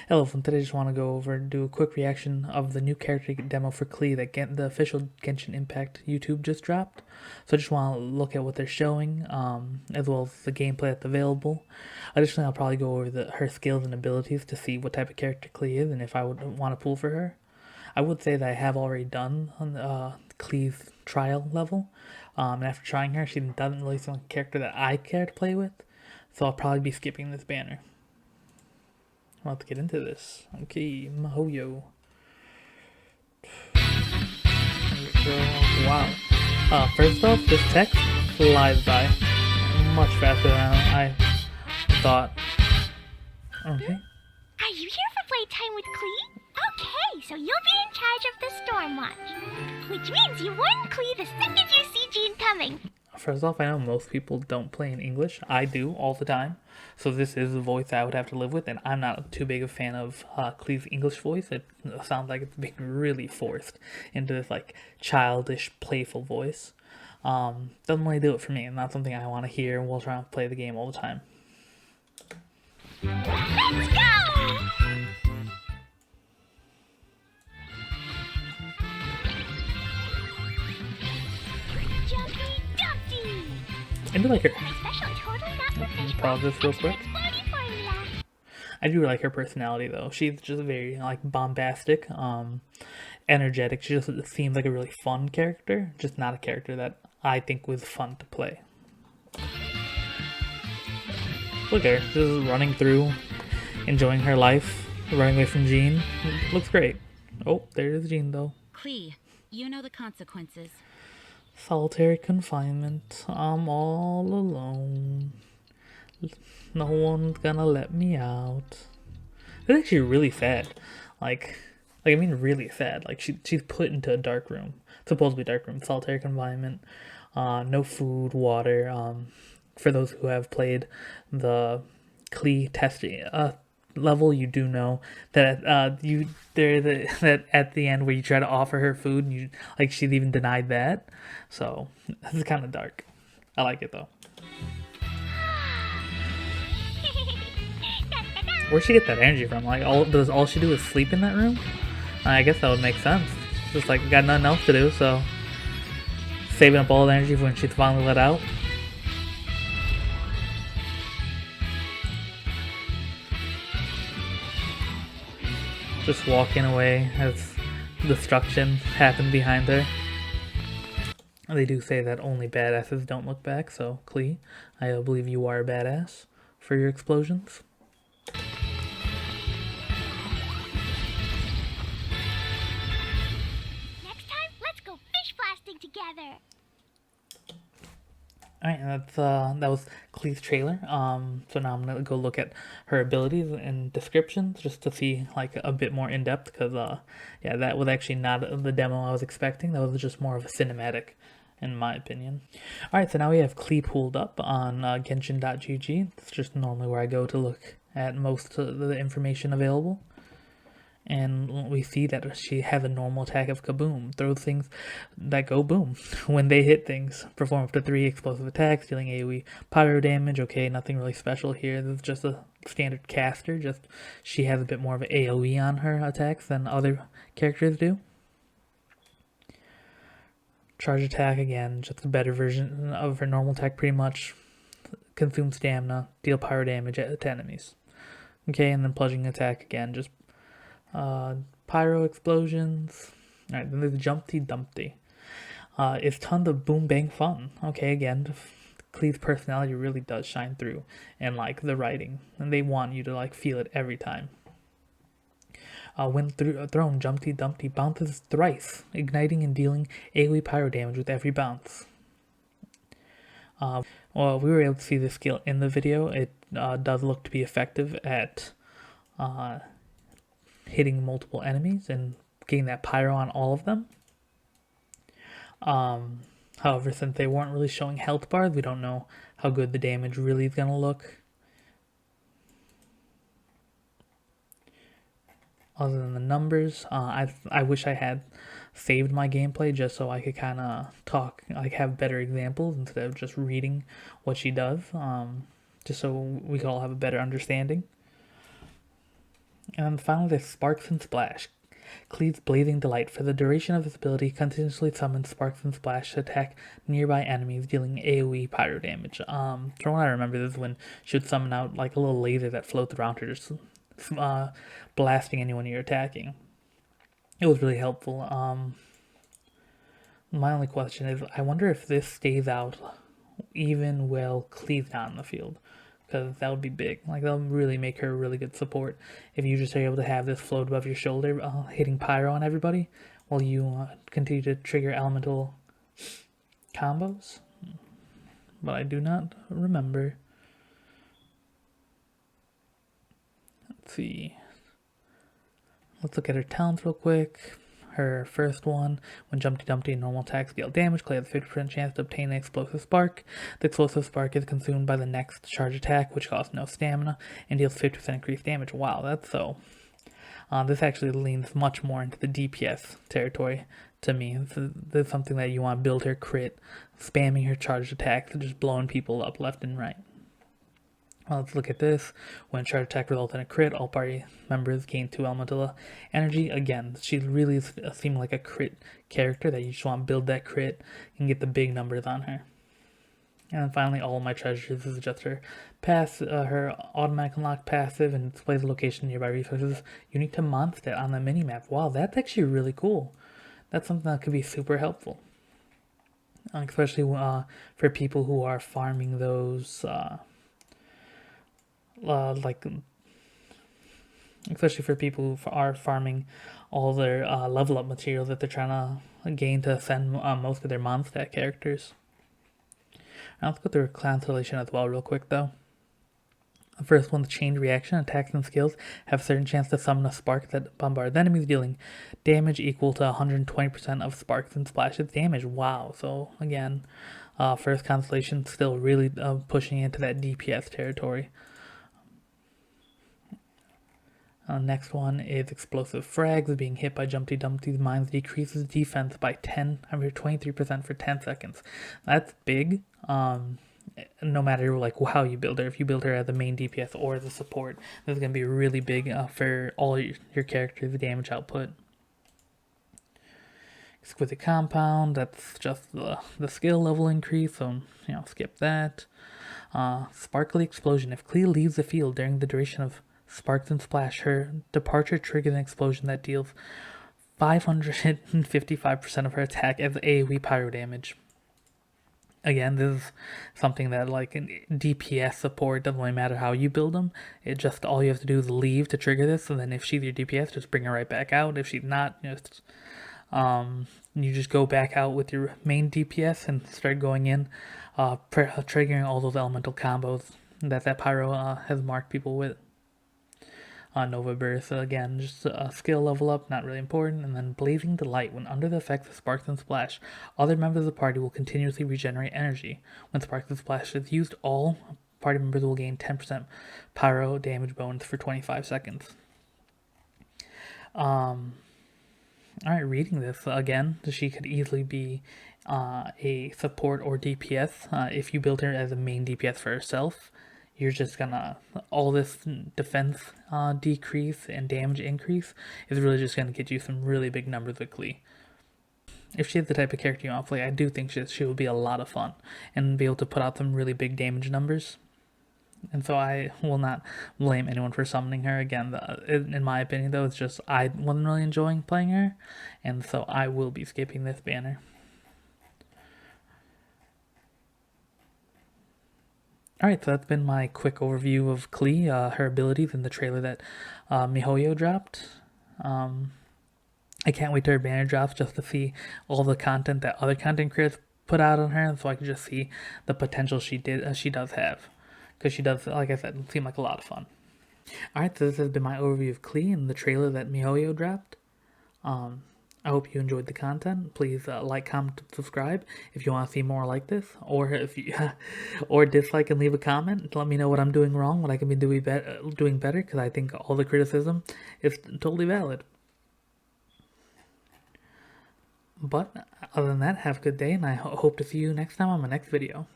Hello, and today I just want to go over and do a quick reaction of the new character demo for Klee that the official Genshin Impact YouTube just dropped. So I just want to look at what they're showing, as well as the gameplay that's available. Additionally, I'll probably go over her skills and abilities to see what type of character Klee is and if I would want to pull for her. I would say that I have already done on Klee's trial level, and after trying her, she doesn't really seem like a character that I care to play with, so I'll probably be skipping this banner. Let's get into this. Okay, Mahoyo. Wow. First off, this text flies by much faster than I thought. Okay. Are you here for playtime with Klee? Okay, so you'll be in charge of the Storm Watch. Which means you warn Klee the second you see Jean coming. First off, I know most people don't play in English. I do all the time. So this is a voice I would have to live with, and I'm not too big a fan of Klee's English voice. It sounds like it's being really forced into this like childish, playful voice. Doesn't really do it for me, and not something I want to hear while trying to play the game all the time. Let's go! Jumpy Dumpty! I do like her. My special totally not fish Pause this real quick. exploding formula. I do like her personality though. She's just very like bombastic, energetic. She just seems like a really fun character, just not a character that I think was fun to play. Look at her, just running through, enjoying her life, running away from Jean. Looks great. Oh, there's Jean though. Klee, you know the consequences. Solitary confinement. I'm all alone. No one's gonna let me out. It's actually really sad. I mean, really sad. Like she's put into a dark room, supposedly dark room, solitary confinement. No food, water. For those who have played the Klee test level, you do know that that at the end where you try to offer her food and you like she's even denied that. So this is kind of dark. I like it though. Where'd she get that energy from? Like, does all she do is sleep in that room? I guess that would make sense. Just like got nothing else to do, so saving up all the energy for when she's finally let out. Just walking away as destruction happened behind her. They do say that only badasses don't look back, so Klee, I believe you are a badass for your explosions. Next time, let's go fish blasting together. Alright, that was Klee's trailer. So now I'm gonna go look at her abilities and descriptions just to see like a bit more in depth because yeah, that was actually not the demo I was expecting. That was just more of a cinematic, in my opinion. Alright, so now we have Klee pulled up on Genshin.gg. It's just normally where I go to look at most of the information available. And we see that she has a normal attack of Kaboom, throws things that go boom when they hit things, perform up to 3 explosive attacks, dealing AoE pyro damage. Okay, nothing really special here. This is just a standard caster, just she has a bit more of an AoE on her attacks than other characters do. Charge attack, again, just a better version of her normal attack pretty much. Consume stamina, deal pyro damage to enemies. Okay, and then plunging attack, again, just pyro explosions. Alright, then there's Jumpty Dumpty. It's tons of boom bang fun. Okay, again, Klee's personality really does shine through and like the writing, and they want you to like feel it every time. When thrown, Jumpty Dumpty bounces thrice, igniting and dealing AoE pyro damage with every bounce. Well, we were able to see this skill in the video. It does look to be effective at hitting multiple enemies and getting that pyro on all of them. However, since they weren't really showing health bars, we don't know how good the damage really is going to look. Other than the numbers, I wish I had saved my gameplay just so I could kind of talk, like have better examples instead of just reading what she does, just so we could all have a better understanding. And then finally, there's Sparks and Splash. Klee's Blazing Delight. For the duration of this ability, continuously summons Sparks and Splash to attack nearby enemies, dealing AoE pyro damage. From what I remember, this is when she would summon out like a little laser that floats around her, just blasting anyone you're attacking. It was really helpful. My only question is, I wonder if this stays out even while Klee's not in the field, because that would be big. Like, that would really make her a really good support if you just are able to have this float above your shoulder, hitting pyro on everybody while you continue to trigger elemental combos. But I do not remember. Let's see. Let's look at her talents real quick. Her first one, when Jumpty Dumpty and normal attacks deal damage, Klee has a 50% chance to obtain an explosive spark. The explosive spark is consumed by the next charge attack, which costs no stamina, and deals 50% increased damage. Wow, that's so... this actually leans much more into the DPS territory to me. This is something that you want to build her crit, spamming her charged attacks, and just blowing people up left and right. Well, let's look at this. When a charge attack results in a crit, all party members gain 2 elemental energy. Again, she really seems like a crit character that you just want to build that crit and get the big numbers on her. And then finally, all of my treasures. This is just her her automatic unlock passive, and displays the location nearby resources unique to Mondstadt on the minimap. Wow, that's actually really cool. That's something that could be super helpful, especially for people who are farming those. Especially for people who are farming all their level up materials that they're trying to gain to send most of their Mondstadt characters. Now let's go through constellation as well real quick though. The first one, the chained reaction. Attacks and skills have a certain chance to summon a spark that bombards enemies, dealing damage equal to 120% of Sparks and Splashes damage. Wow. So again, first constellation still really pushing into that DPS territory. Next one is explosive frags. Being hit by Jumpty Dumpty's mines decreases defense by 23% for 10 seconds. That's big. No matter like how you build her, if you build her as a main DPS or as a support, this is going to be really big for all your characters' damage output. Exquisite Compound, that's just the skill level increase, so skip that. Sparkly Explosion. If Klee leaves the field during the duration of Sparks and Splash, her departure triggers an explosion that deals 555% of her attack as AoE pyro damage. Again, this is something that like in DPS support doesn't really matter how you build them. It just all you have to do is leave to trigger this, and then if she's your DPS, just bring her right back out. If she's not, you just go back out with your main DPS and start going in, triggering all those elemental combos that pyro has marked people with. Nova Burst, again, just a skill level up, not really important. And then Blazing Delight. When under the effects of Sparks and Splash, other members of the party will continuously regenerate energy. When Sparks and Splash is used, all party members will gain 10% pyro damage bonus for 25 seconds. Alright, reading this again, she could easily be a support or DPS. If you build her as a main DPS for herself, you're just gonna, all this defense decrease and damage increase is really just gonna get you some really big numbers with Klee. If she's the type of character you want to play, I do think she will be a lot of fun and be able to put out some really big damage numbers. And so I will not blame anyone for summoning her. Again, in my opinion though, it's just I wasn't really enjoying playing her, and so I will be skipping this banner. Alright, so that's been my quick overview of Klee, her abilities in the trailer that MiHoYo dropped. I can't wait till her banner drops just to see all the content that other content creators put out on her, so I can just see the potential she does have. Because she does, like I said, seem like a lot of fun. Alright, so this has been my overview of Klee and the trailer that MiHoYo dropped. I hope you enjoyed the content. Please like, comment, subscribe if you want to see more like this, or if you or dislike and leave a comment. Let me know what I'm doing wrong, what I can be doing better, because I think all the criticism is totally valid. But other than that, have a good day, and I hope to see you next time on my next video.